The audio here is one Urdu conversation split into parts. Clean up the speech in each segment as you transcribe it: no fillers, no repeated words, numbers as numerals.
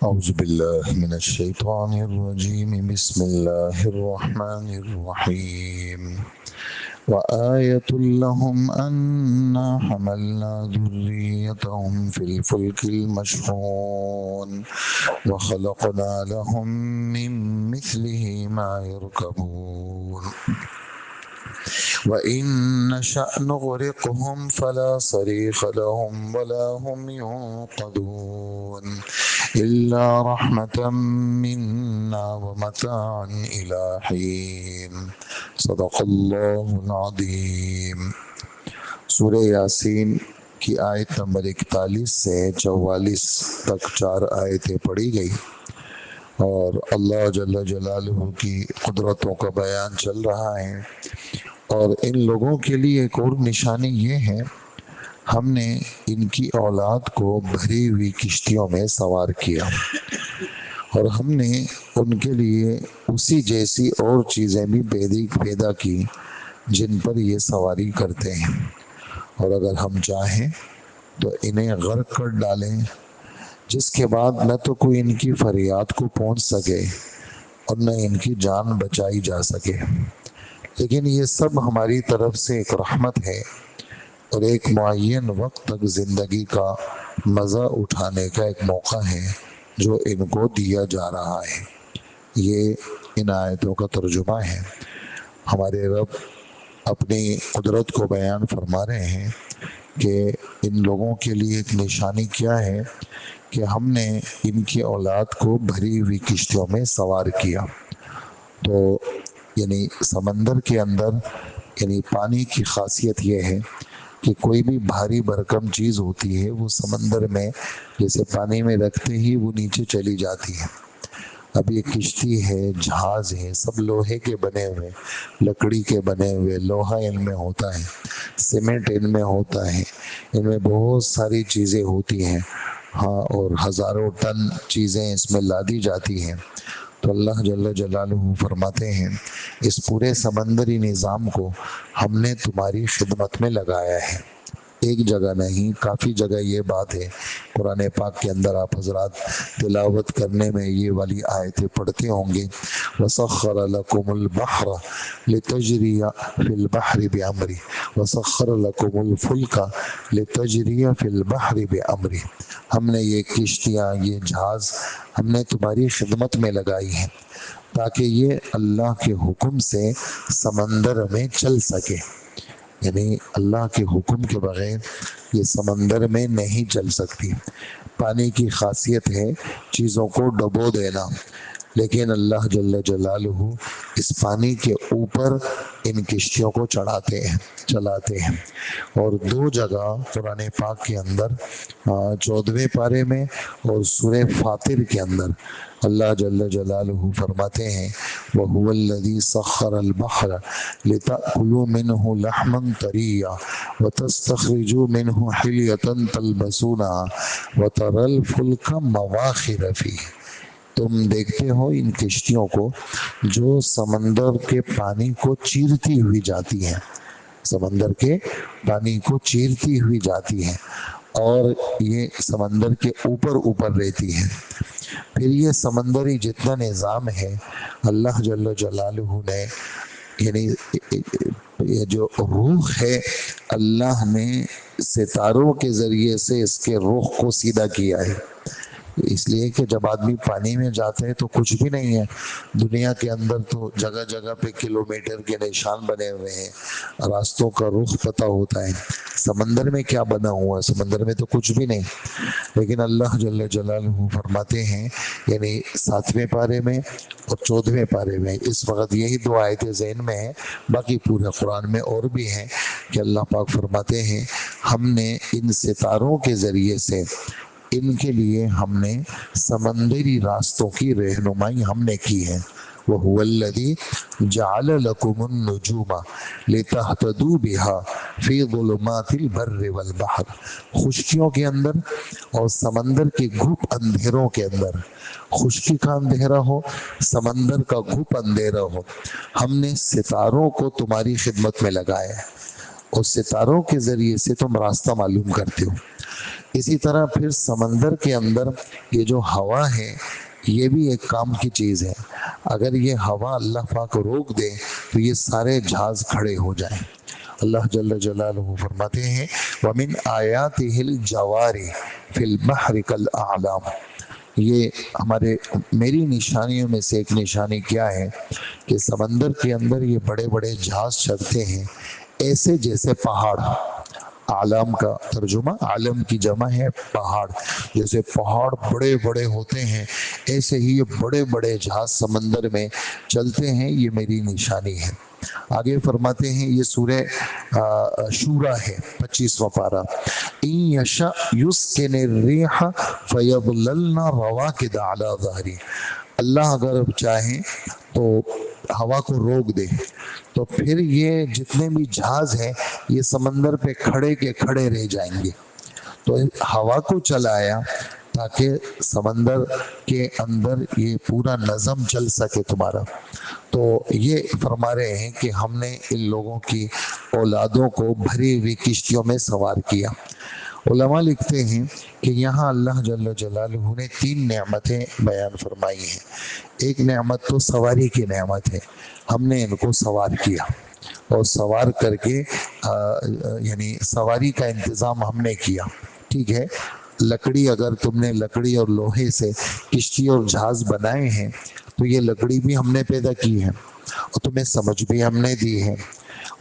أعوذ بالله من الشيطان الرجيم بسم الله الرحمن الرحيم وآية لهم أنا حملنا ذريتهم في الفلك المشحون وخلقنا لهم من مثله ما يركبون وإن نشأ نغرقهم فلا صريخ لهم ولا هم ينقذون إلا رحمة منا ومتاعا إلى حين صدق الله العظيم۔ سورہ یاسین کی آیت نمبر 41 سے 44 تک 4 آیتیں پڑھی گئی اور اللہ جل جلالہ کی قدرتوں کا بیان چل رہا ہے۔ اور ان لوگوں کے لیے ایک اور نشانی یہ ہے، ہم نے ان کی اولاد کو بھری ہوئی کشتیوں میں سوار کیا اور ہم نے ان کے لیے اسی جیسی اور چیزیں بھی پیدا کی جن پر یہ سواری کرتے ہیں، اور اگر ہم چاہیں تو انہیں غرق کر ڈالیں، جس کے بعد نہ تو کوئی ان کی فریاد کو پہنچ سکے اور نہ ان کی جان بچائی جا سکے۔ لیکن یہ سب ہماری طرف سے ایک رحمت ہے اور ایک معین وقت تک زندگی کا مزہ اٹھانے کا ایک موقع ہے جو ان کو دیا جا رہا ہے۔ یہ ان آیتوں کا ترجمہ ہے۔ ہمارے رب اپنی قدرت کو بیان فرما رہے ہیں کہ ان لوگوں کے لیے ایک نشانی کیا ہے کہ ہم نے ان کی اولاد کو بھری ہوئی کشتیوں میں سوار کیا۔ تو یعنی سمندر کے اندر یعنی پانی کی خاصیت یہ ہے کہ کوئی بھی بھاری بھرکم چیز ہوتی ہے وہ سمندر میں جیسے پانی میں رکھتے ہی وہ نیچے چلی جاتی ہے۔ اب یہ کشتی ہے، جہاز ہے، سب لوہے کے بنے ہوئے، لکڑی کے بنے ہوئے، لوہا ان میں ہوتا ہے، سیمنٹ ان میں ہوتا ہے، ان میں بہت ساری چیزیں ہوتی ہیں، ہاں، اور ہزاروں ٹن چیزیں اس میں لادی جاتی ہیں۔ تو اللہ جل جلالہ فرماتے ہیں اس پورے سمندری نظام کو ہم نے تمہاری خدمت میں لگایا ہے۔ ایک جگہ نہیں، کافی جگہ یہ بات ہے۔ قرآن پاک کے اندر آپ حضرات تلاوت کرنے میں یہ والی آیتیں پڑھتے ہوں گے، وَسَخَّرَ لَكُمُ الْبَحْرَ لِتَجْرِيَ فِي الْبَحْرِ بِأَمْرِهِ وَسَخَّرَ لَكُمُ الْفُلْكَ لِتَجْرِيَ فِي الْبَحْرِ بِأَمْرِهِ۔ ہم نے یہ کشتیاں، یہ جہاز ہم نے تمہاری خدمت میں لگائی ہیں تاکہ یہ اللہ کے حکم سے سمندر میں چل سکے۔ یعنی اللہ کے حکم کے بغیر یہ سمندر میں نہیں چل سکتی۔ پانی کی خاصیت ہے چیزوں کو ڈبو دینا، لیکن اللہ جل جلالہ اس پانی کے اوپر ان کشتیوں کو چلاتے ہیں۔ اور 2 جگہ قرآن پاک کے اندر 14ویں پارے میں اور سورہ فاطر کے اندر اللہ جل جلالہ فرماتے ہیں وَهُوَ الَّذِي سَخَّرَ الْبَحْرَ لِتَأْكُلُوا مِنْهُ لَحْمًا طَرِيًّا وَتَسْتَخْرِجُوا مِنْهُ حِلْيَةً تَلْبَسُونَهَا وَتَرَى الْفُلْكَ مَوَاخِرَ فِيهِ۔ تم دیکھتے ہو ان کشتیوں کو جو سمندر کے پانی کو چیرتی ہوئی جاتی ہیں، سمندر کے پانی کو چیرتی ہوئی جاتی ہیں اور یہ سمندر کے اوپر رہتی ہیں۔ پھر یہ سمندری جتنا نظام ہے اللہ جل جلالہ نے یعنی یہ جو روح ہے اللہ نے ستاروں کے ذریعے سے اس کے روح کو سیدھا کیا ہے۔ اس لیے کہ جب آدمی پانی میں جاتے ہیں تو کچھ بھی نہیں ہے، دنیا کے اندر تو جگہ جگہ پہ کلومیٹر کے نشان بنے ہوئے ہیں، راستوں کا رخ پتہ ہوتا ہے۔ سمندر میں کیا بنا ہوا ہے؟ سمندر میں تو کچھ بھی نہیں۔ لیکن اللہ جل جلالہ فرماتے ہیں یعنی 7ویں پارے میں اور 14ویں پارے میں اس وقت یہی 2 آیتیں ذہن میں ہیں، باقی پورے قرآن میں اور بھی ہیں کہ اللہ پاک فرماتے ہیں ہم نے ان ستاروں کے ذریعے سے ان کے لیے ہم نے سمندری راستوں کی رہنمائی ہم نے کی ہے۔ وَهُوَ الَّذِي جَعَلَ لَكُمُ النُّجُومَ لِتَهْتَدُوا بِهَا فِي ظُلُمَاتِ الْبَرِّ وَالْبَحْرِ۔ خشکیوں کے اندر اور سمندر کے گھپ اندھیروں کے اندر، خشکی کا اندھیرا ہو، سمندر کا گھپ اندھیرا ہو، ہم نے ستاروں کو تمہاری خدمت میں لگایا ہے اور ستاروں کے ذریعے سے تم راستہ معلوم کرتے ہو۔ اسی طرح پھر سمندر کے اندر یہ جو ہوا ہے یہ بھی ایک کام کی چیز ہے. اگر یہ ہوا اللہ پاک روک دے تو یہ سارے جہاز کھڑے ہو جائیں. اللہ جل جلالہ فرماتے ہیں وَمِنْ آیَاتِهِ الْجَوَارِ فِي الْبَحْرِ كَالْأَعْلَامِ. یہ میری نشانیوں میں سے ایک نشانی کیا ہے کہ سمندر کے اندر یہ بڑے بڑے جہاز چلتے ہیں ایسے جیسے پہاڑ. عالم کا ترجمہ عالم کی جمع ہے پہاڑ. جیسے پہاڑ بڑے بڑے ہوتے ہیں ایسے ہی یہ بڑے بڑے جہاز سمندر میں چلتے ہیں. یہ میری نشانی ہے. آگے فرماتے ہیں یہ سورہ شورا ہے 25واں پارہ. ان یشاء یسکن الریح فیظللن رواکد علی ظہری. اللہ اگر چاہیں تو ہوا کو روک دے تو پھر یہ جتنے بھی جہاز ہیں یہ سمندر پہ کھڑے کے کھڑے رہ جائیں گے. تو ہوا کو چلایا تاکہ سمندر کے اندر یہ پورا نظم چل سکے تمہارا. تو یہ فرما رہے ہیں کہ ہم نے ان لوگوں کی اولادوں کو بھری ہوئی کشتیوں میں سوار کیا. علماء لکھتے ہیں کہ یہاں اللہ جل جلالہ نے 3 نعمتیں بیان فرمائی ہیں. ایک نعمت تو سواری کی نعمت ہے. ہم نے ان کو سوار کیا اور سوار کر کے یعنی سواری کا انتظام ہم نے کیا. ٹھیک ہے. لکڑی اگر تم نے لکڑی اور لوہے سے کشتی اور جہاز بنائے ہیں تو یہ لکڑی بھی ہم نے پیدا کی ہے اور تمہیں سمجھ بھی ہم نے دی ہے.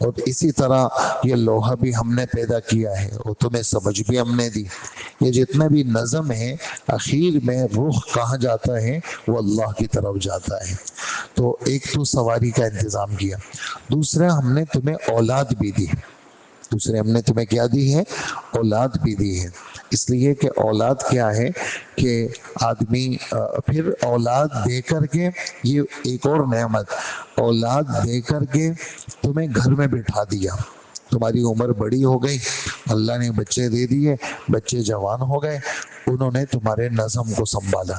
اور اسی طرح یہ لوہا بھی ہم نے پیدا کیا ہے اور تمہیں سمجھ بھی ہم نے دی. یہ جتنا بھی نظم ہے اخیر میں رخ کہاں جاتا ہے وہ اللہ کی طرف جاتا ہے. تو ایک تو سواری کا انتظام کیا. دوسرا ہم نے تمہیں اولاد بھی دی. ہم نے تمہیں کیا دی ہے؟ اولاد بھی دی ہے. اس لیے کہ اولاد کیا ہے کہ آدمی پھر اولاد دے کر کے یہ ایک اور نعمت اولاد دے کر کے تمہیں گھر میں بٹھا دیا. تمہاری عمر بڑی ہو گئی اللہ نے بچے دے دیے بچے جوان ہو گئے انہوں نے تمہارے نظم کو سنبھالا.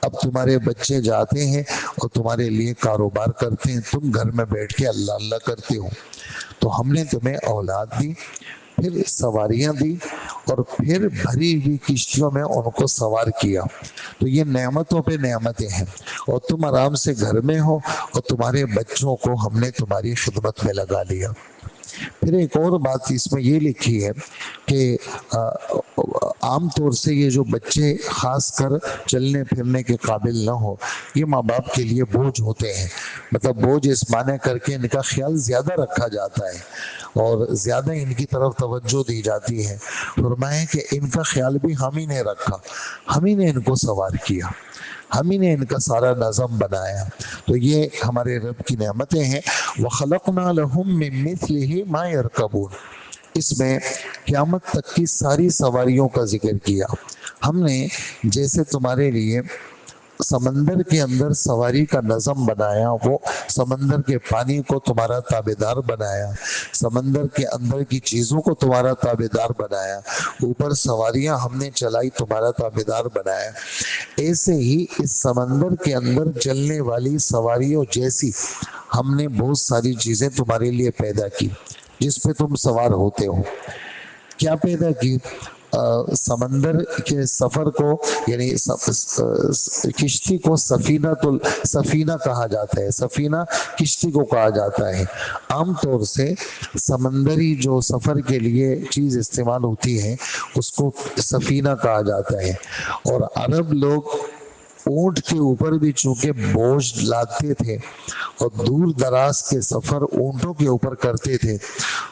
اب تمہارے بچے جاتے ہیں اور تمہارے لیے کاروبار کرتے ہیں تم گھر میں بیٹھ کے اللہ اللہ کرتے ہو. تو ہم نے تمہیں اولاد دی پھر سواریاں دی اور پھر بھری ہوئی کشتیوں میں ان کو سوار کیا. تو یہ نعمتوں پہ نعمتیں ہیں اور تم آرام سے گھر میں ہو اور تمہارے بچوں کو ہم نے تمہاری خدمت میں لگا لیا. پھر ایک اور بات اس میں یہ لکھی ہے کہ عام طور سے یہ جو بچے خاص کر چلنے پھرنے کے قابل نہ ہو یہ ماں باپ کے لیے بوجھ ہوتے ہیں. مطلب بوجھ اس معنی کر کے ان کا خیال زیادہ رکھا جاتا ہے اور زیادہ ان کی طرف توجہ دی جاتی ہے. فرمایا کہ ان کا خیال بھی ہم ہی نے رکھا ہم ہی نے ان کو سوار کیا ہم ہی نے ان کا سارا نظم بنایا. تو یہ ہمارے رب کی نعمتیں ہیں. وَخَلَقْنَا لَهُم مِّن مِّثْلِهِ مَا يَرْكَبُونَ. اس میں قیامت تک کی ساری سواریوں کا ذکر کیا. ہم نے جیسے تمہارے لیے سمندر کے اندر سواری کا نظم بنایا وہ سمندر کے پانی کو تمہارا تابعدار بنایا سمندر کے اندر کی چیزوں کو تمہارا تابعدار بنایا اوپر سواریاں ہم نے چلائی تمہارا تابعدار بنایا. ایسے ہی اس سمندر کے اندر چلنے والی سواریوں جیسی ہم نے بہت ساری چیزیں تمہارے لیے پیدا کی جس پہ تم سوار ہوتے ہو. کیا پیدا کی؟ سمندر کے سفر کو یعنی کشتی کو سفینہ کہا جاتا ہے. سفینہ کشتی کو کہا جاتا ہے. عام طور سے سمندری جو سفر کے لیے چیز استعمال ہوتی ہے اس کو سفینہ کہا جاتا ہے. اور عرب لوگ اونٹ کے اوپر بھی چونکہ بوجھ لاتے تھے اور دور دراز کے سفر اونٹوں کے اوپر کرتے تھے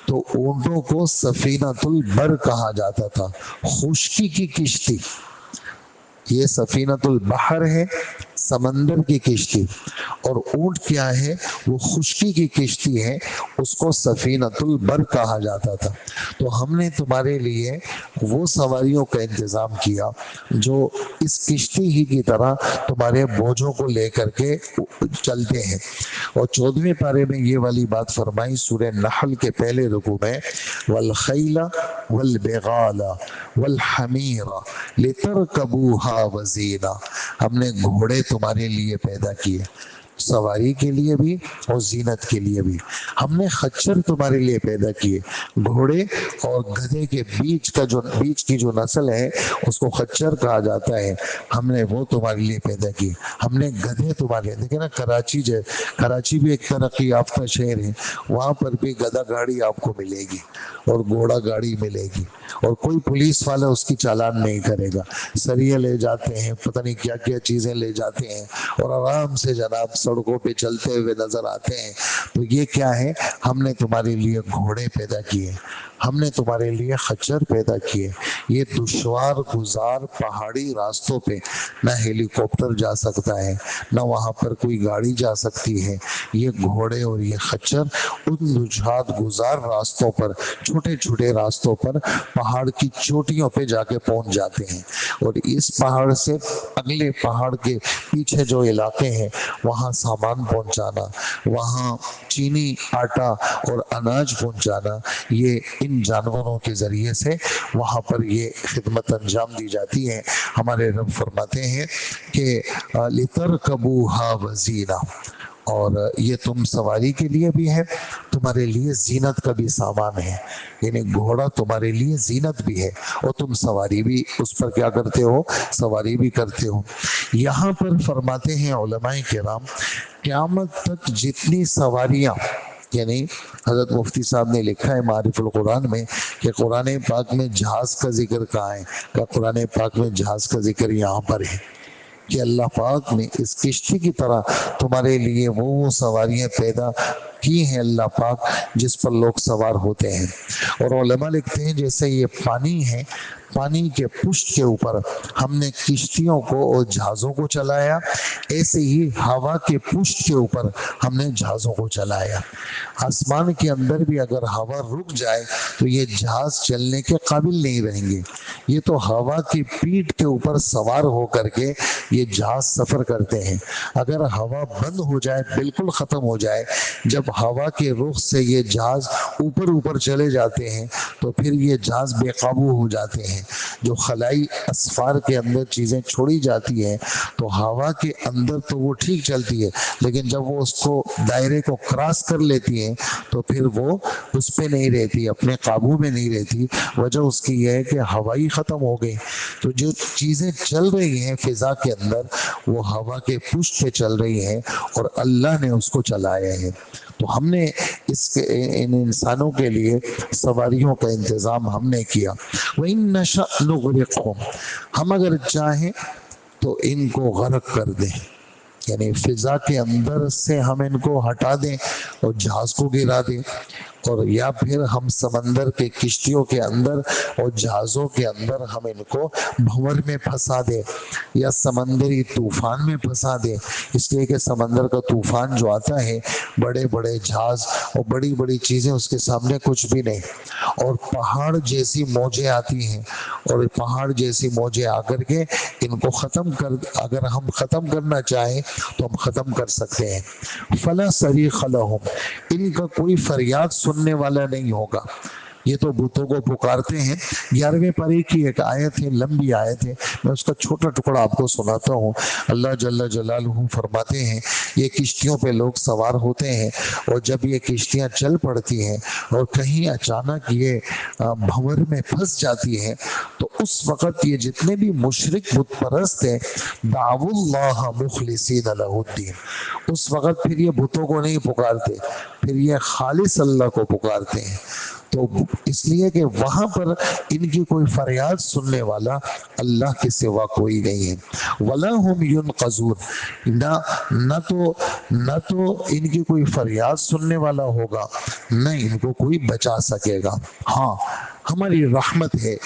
تو اونٹوں کو سفینۃ البر کہا جاتا تھا خشکی کی کشتی. یہ سفینۃ البحر ہے سمندر کی کشتی اور اونٹ کیا ہے وہ خشکی کی کشتی ہے اس کو سفینۃ البر کہا جاتا تھا. تو ہم نے تمہارے لیے وہ سواریوں کا انتظام کیا جو اس کشتی ہی کی طرح تمہارے بوجھوں کو لے کر کے چلتے ہیں. اور 14ویں پارے میں یہ والی بات فرمائی سورہ نحل کے پہلے رکوع میں والخیل والبغال والحمیر لترکبوها وزینا. ہم نے گھوڑے تمہارے لیے پیدا کیے سواری کے لیے بھی اور زینت کے لیے بھی. ہم نے خچر تمہارے لیے پیدا کیے. گھوڑے اور گدھے کے بیچ کی جو نسل ہے اس کو خچر کہا جاتا ہے. ہم نے وہ تمہارے لیے پیدا کی. ہم نے گدھے تمہارے دیکھیں نا، کراچی بھی ایک ترقی یافتہ شہر ہے، وہاں پر بھی گدھا گاڑی آپ کو ملے گی اور گھوڑا گاڑی ملے گی، اور کوئی پولیس والا اس کی چالان نہیں کرے گا. سریے لے جاتے ہیں، پتہ نہیں کیا کیا چیزیں لے جاتے ہیں، اور آرام سے جناب سڑکوں پہ چلتے ہوئے نظر آتے ہیں. تو یہ کیا ہے؟ ہم نے تمہارے لیے گھوڑے پیدا کیے، ہم نے تمہارے لیے خچر پیدا کیے. یہ دشوار گزار پہاڑی راستوں پہ نہ ہیلی کاپٹر جا سکتا ہے، نہ وہاں پر کوئی گاڑی جا سکتی ہے. یہ گھوڑے اور یہ خچر ان دشوار گزار راستوں پر، چھوٹے چھوٹے راستوں پر پہاڑ کی چوٹیوں پہ جا کے پہنچ جاتے ہیں، اور اس پہاڑ سے اگلے پہاڑ کے پیچھے جو علاقے ہیں وہاں سامان پہنچانا، وہاں چینی، آٹا اور اناج پہنچانا، یہ ان جانوروں کے ذریعے سے وہاں پر یہ خدمت انجام دی جاتی ہے. ہمارے رب فرماتے ہیں کہ لِتَرْكَبُوهَا وَزِينَةً، اور یہ تم سواری کے لیے بھی ہے، تمہارے لیے زینت کا بھی سامان ہے. یعنی گھوڑا تمہارے لیے زینت بھی ہے، اور تم سواری بھی اس پر کیا کرتے ہو؟ سواری بھی کرتے ہو. یہاں پر فرماتے ہیں علماء کرام، قیامت تک جتنی سواریاں، یعنی حضرت مفتی صاحب نے لکھا ہے معارف القرآن میں کہ قرآن پاک میں جہاز کا ذکر کہاں ہے؟ کہ قرآن پاک میں جہاز کا ذکر یہاں پر ہے کہ اللہ پاک نے اس کشتی کی طرح تمہارے لیے وہ سواریاں پیدا کی ہیں اللہ پاک جس پر لوگ سوار ہوتے ہیں. اور علماء لکھتے ہیں جیسے یہ پانی ہے، پانی کے پشت کے اوپر ہم نے کشتیوں کو اور جہازوں کو چلایا، ایسے ہی ہوا کے پشت کے اوپر ہم نے جہازوں کو چلایا. آسمان کے اندر بھی اگر ہوا رک جائے تو یہ جہاز چلنے کے قابل نہیں رہیں گے. یہ تو ہوا کی پیٹھ کے اوپر سوار ہو کر کے یہ جہاز سفر کرتے ہیں. اگر ہوا بند ہو جائے، بالکل ختم ہو جائے، جب ہوا کے رخ سے یہ جہاز اوپر چلے جاتے ہیں تو پھر یہ جہاز بے قابو ہو جاتے ہیں. جو خلائی اسفار کے اندر چیزیں چھوڑی جاتی ہیں تو ہوا کے اندر تو وہ ٹھیک چلتی ہے، لیکن جب وہ اس کو دائرے کو کراس کر لیتی ہیں تو پھر وہ اس پہ نہیں رہتی، اپنے قابو میں نہیں رہتی. وجہ اس کی یہ ہے کہ ہوا ہی ختم ہو گئی. تو جو چیزیں چل رہی ہیں فضا کے اندر وہ ہوا کے پشت پہ چل رہی ہیں، اور اللہ نے اس کو چلایا ہے. تو ہم نے ان انسانوں کے لیے سواریوں کا انتظام ہم نے کیا. وَإِن نَشَأْ نُغْرِقْهُمْ، ہم اگر چاہیں تو ان کو غرق کر دیں، یعنی فضا کے اندر سے ہم ان کو ہٹا دیں اور جہاز کو گرا دیں، اور یا پھر ہم سمندر کے کشتیوں کے اندر اور جہازوں کے اندر ہم ان کو بھنور میں پھنسا دیں یا سمندری طوفان میں پھنسا دیں. اس لیے کہ سمندر کا طوفان جو آتا ہے، بڑے بڑے جہاز اور بڑی بڑی چیزیں اس کے سامنے کچھ بھی نہیں، اور پہاڑ جیسی موجیں آتی ہیں، اور پہاڑ جیسی موجیں آ کر کے ان کو اگر ہم ختم کرنا چاہیں تو ہم ختم کر سکتے ہیں. فلا صریخ لہم، ان کا کوئی فریاد سننے والا نہیں ہوگا. یہ تو بتوں کو پکارتے ہیں. 11ویں پارے کی ایک آیت ہے، لمبی آیت ہے، میں اس کا چھوٹا ٹکڑا آپ کو سناتا ہوں. اللہ جل جلالہ فرماتے ہیں یہ کشتیوں پہ لوگ سوار ہوتے ہیں، اور جب یہ کشتیاں چل پڑتی ہیں اور کہیں اچانک یہ بھنور میں پھنس جاتی ہیں تو اس وقت یہ جتنے بھی مشرک بت پرست ہیں دعوا اللہ مخلصین لہ الدین، اس وقت پھر یہ بتوں کو نہیں پکارتے، پھر یہ خالص اللہ کو پکارتے ہیں. تو اس لیے کہ وہاں پر ان کی کوئی فریاد سننے والا اللہ کے سوا کوئی نہیں ہے. وَلَا هُمْ يُنْقَذُونَ، نہ تو ان کی کوئی فریاد سننے والا ہوگا، نہ ان کو کوئی بچا سکے گا. ہاں ہماری رحمت ہے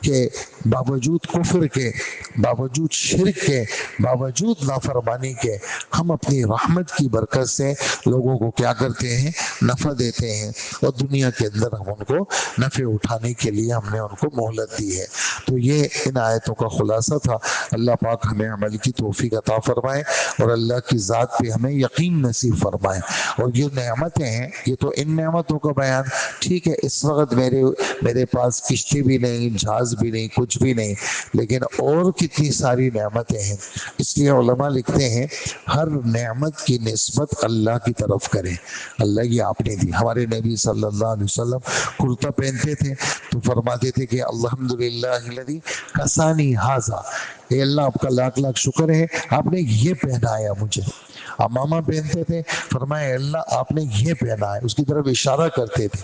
کہ باوجود کفر کے، باوجود شرک کے، باوجود نافرمانی کے، ہم اپنی رحمت کی برکت سے لوگوں کو کیا کرتے ہیں؟ نفع دیتے ہیں، اور دنیا کے اندر ہم ان کو نفع اٹھانے کے لیے ہم نے ان کو مہلت دی ہے. تو یہ ان آیتوں کا خلاصہ تھا. اللہ پاک ہمیں عمل کی توفیق عطا فرمائے، اور اللہ کی ذات پہ ہمیں یقین نصیب فرمائے. اور یہ نعمتیں ہیں، یہ تو ان نعمتوں کا بیان ٹھیک ہے. اس وقت میرے پاس کشتی بھی نہیں، جہاز نماز بھی نہیں، کچھ بھی نہیں، لیکن اور کتنی ساری نعمتیں ہیں۔ اس لیے علماء لکھتے ہیں ہر نعمت کی نسبت اللہ کی طرف کریں، اللہ یہ آپ نے دی۔ ہمارے نبی صلی اللہ علیہ وسلم کرتا پہنتے تھے تو فرماتے تھے کہ الحمدللہ الذی کسانی ھذا، اے اللہ آپ کا لاکھ لاکھ شکر ہے آپ نے یہ پہنایا مجھے۔ امامہ پہنتے تھے، فرمایا اللہ آپ نے یہ پہنا ہے، اس کی طرف اشارہ کرتے تھے۔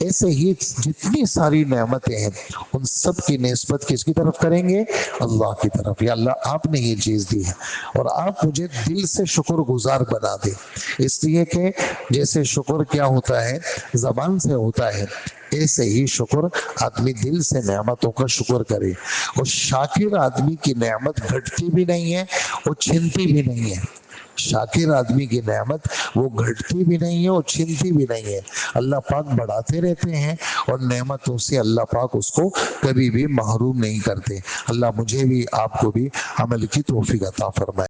ایسے ہی جتنی ساری نعمتیں ہیں ان سب کی نسبت کس کی طرف کریں گے؟ اللہ کی طرف۔ یا اللہ آپ نے یہ چیز دی ہے اور آپ مجھے دل سے شکر گزار بنا دے، اس لیے کہ جیسے شکر کیا ہوتا ہے زبان سے ہوتا ہے، ایسے ہی شکر آدمی دل سے نعمتوں کا شکر کرے۔ اور شاکر آدمی کی نعمت گھٹتی بھی نہیں ہے اور چھنتی بھی نہیں ہے۔ شاکر آدمی کی نعمت وہ گھٹتی بھی نہیں ہے اور چھنتی بھی نہیں ہے، اللہ پاک بڑھاتے رہتے ہیں اور نعمتوں سے اللہ پاک اس کو کبھی بھی محروم نہیں کرتے۔ اللہ مجھے بھی آپ کو بھی عمل کی توفیق عطا فرمائے۔